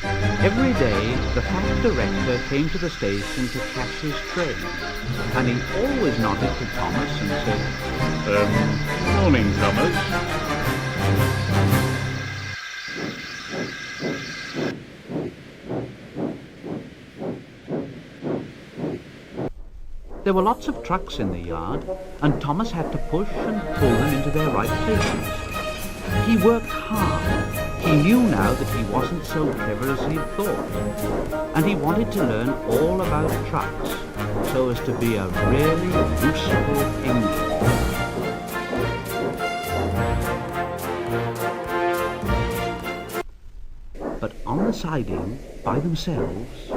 Every day, the fat director came to the station to catch his train, and he always nodded to Thomas and said, "Morning, Thomas." There were lots of trucks in the yard, and Thomas had to push and pull them into their right places. He worked hard. He knew now that he wasn't so clever as he had thought, and he wanted to learn all about trucks so as to be a really useful engine. But on the siding, by themselves,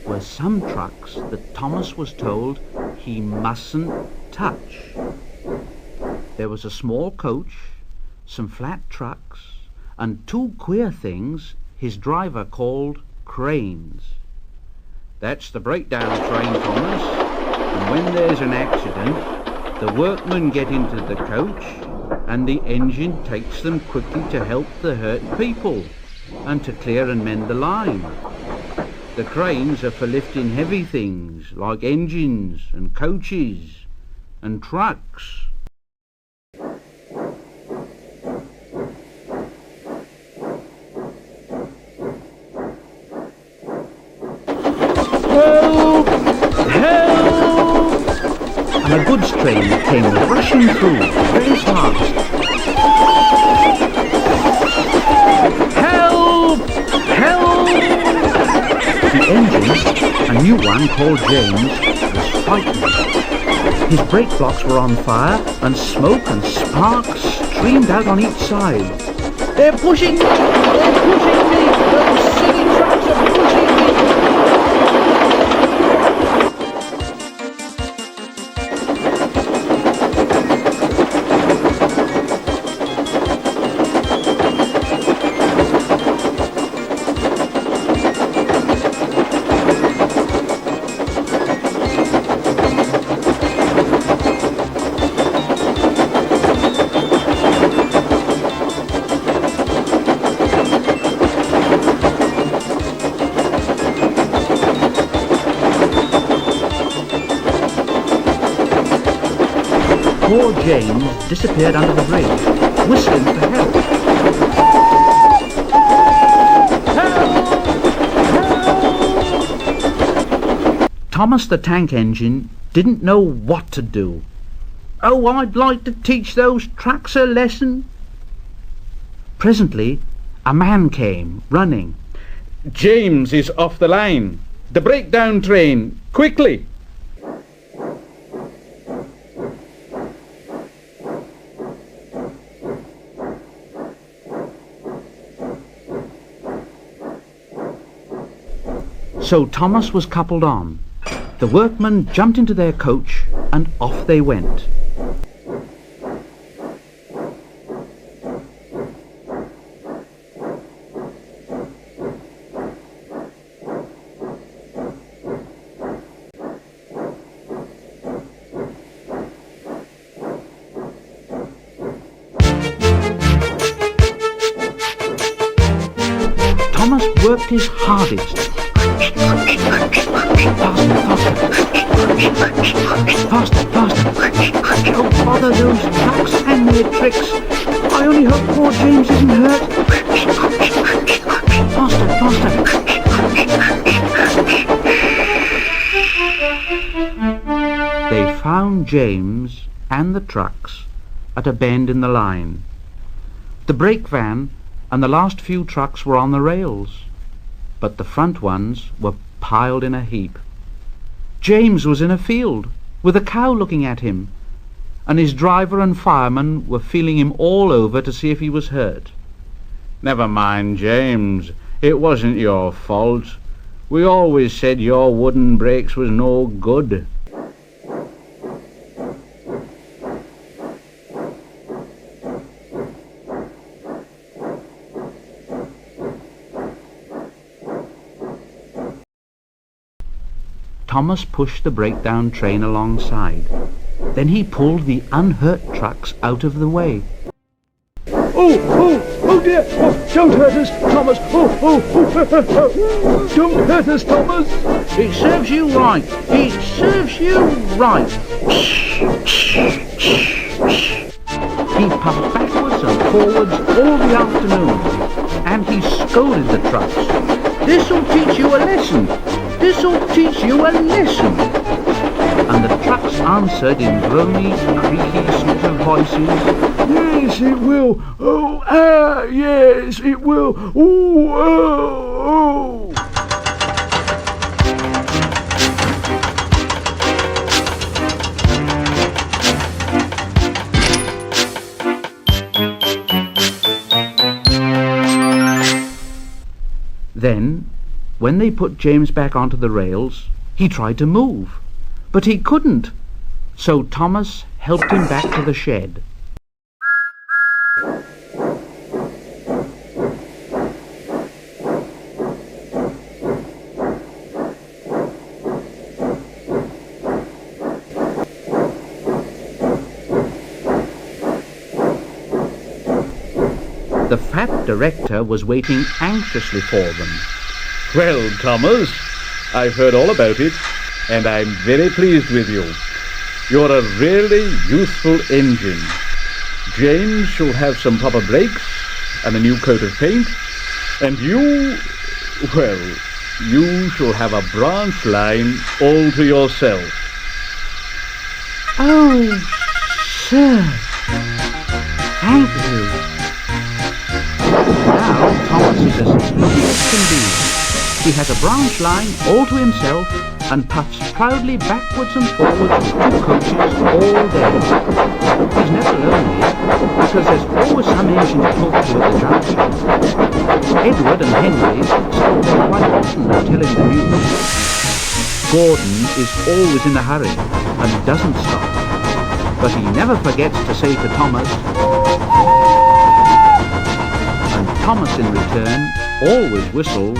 were some trucks that Thomas was told he mustn't touch. There was a small coach, some flat trucks, and two queer things his driver called cranes. "That's the breakdown train, Thomas, and when there's an accident, the workmen get into the coach and the engine takes them quickly to help the hurt people and to clear and mend the line. The cranes are for lifting heavy things like engines and coaches and trucks." "Help! Help!" And a goods train came rushing through very fast. "Help! Help!" The engine, a new one called James, was frightened. His brake blocks were on fire, and smoke and sparks streamed out on each side. "They're pushing me! They're pushing me! Those silly trucks are pushing me!" Poor James disappeared under the bridge, whistling for help. "Help! Help!" Thomas the tank engine didn't know what to do. "Oh, I'd like to teach those trucks a lesson." Presently, a man came, running. "James is off the line. The breakdown train, quickly!" So Thomas was coupled on. The workmen jumped into their coach and off they went. Thomas worked his hardest. Faster, faster. Oh, bother those trucks and their tricks. I only hope poor James isn't hurt. Faster, faster. They found James and the trucks at a bend in the line. The brake van and the last few trucks were on the rails, but the front ones were piled in a heap. James was in a field, with a cow looking at him, and his driver and fireman were feeling him all over to see if he was hurt. "Never mind, James. It wasn't your fault. We always said your wooden brakes was no good." Thomas pushed the breakdown train alongside. Then he pulled the unhurt trucks out of the way. "Oh, Oh dear! Oh, don't hurt us, Thomas! Don't hurt us, Thomas! It serves you right. It serves you right. He puffed backwards and forwards all the afternoon, and he scolded the trucks. This'll teach you a lesson. This'll teach you a lesson. And the trucks answered in groany, creaky sort of voices. Yes, it will. Yes, it will. Oh. Then, when they put James back onto the rails, he tried to move, but he couldn't. So Thomas helped him back to the shed. The fat director was waiting anxiously for them. Well, Thomas, I've heard all about it, and I'm very pleased with you. You're a really useful engine. James shall have some proper brakes and a new coat of paint, and you shall have a branch line all to yourself. Oh, sir, thank you. Now Thomas is as lucky as can be. He has a branch line all to himself and puffs proudly backwards and forwards with two coaches all day. He's never lonely because there's always some engine to talk to at the junction. Edward and Henry stop there quite often and tell him the news. Gordon is always in a hurry and doesn't stop, but he never forgets to say to Thomas, and Thomas in return always whistles